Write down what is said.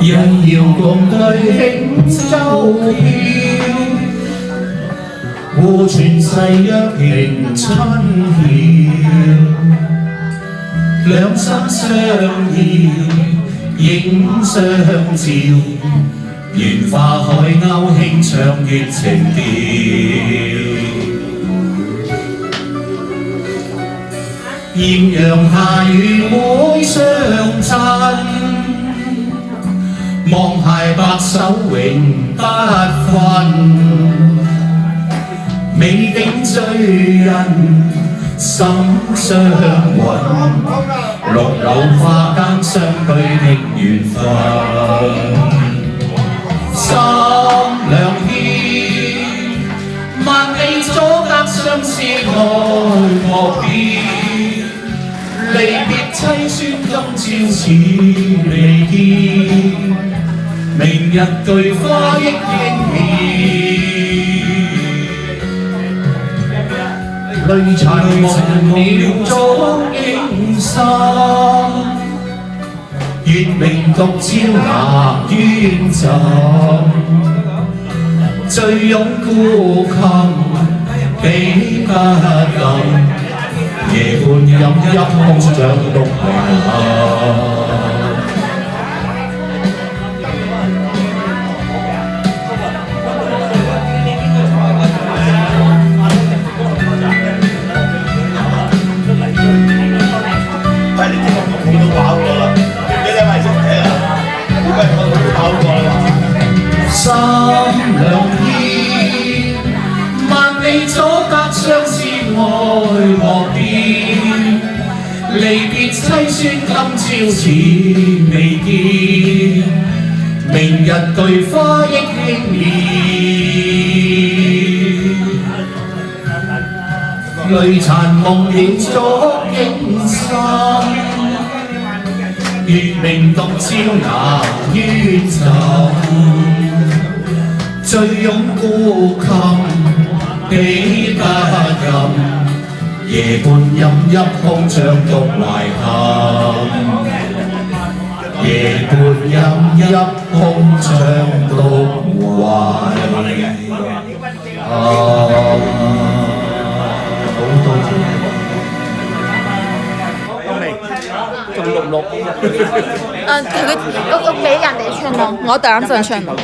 人搖共對輕舟飄，互傳誓約迎春曉，兩心相依影相照，緣化海鷗輕唱月情調。豔陽下與會相襯，望偕白首永不分。美景醉人心相韻，綠柳花間相對的緣分。心兩牽，萬里阻隔相思愛莫變。離別凄酸，今朝似未見。明日巨花憶輕面，淚殘忘了早經心。月明獨照牙冤枕，醉擁孤琴幾不禁。夜半飲泣空掌獨遺憾。喂，你聽我講都跑過啦，你哋咪識聽啊？喂，我都跑過啦。心兩牽，萬里阻隔相思愛莫變。離別凄酸，今朝似未見。明日巨花憶輕面，淚殘忘了昨經心。月明獨照牙冤枕，醉擁孤琴幾不禁。夜半飲泣空掌獨懷憾，夜半飲泣空掌獨懷憾。好多謝。仲錄唔錄？佢俾人哋唱咯，我等陣唱咯。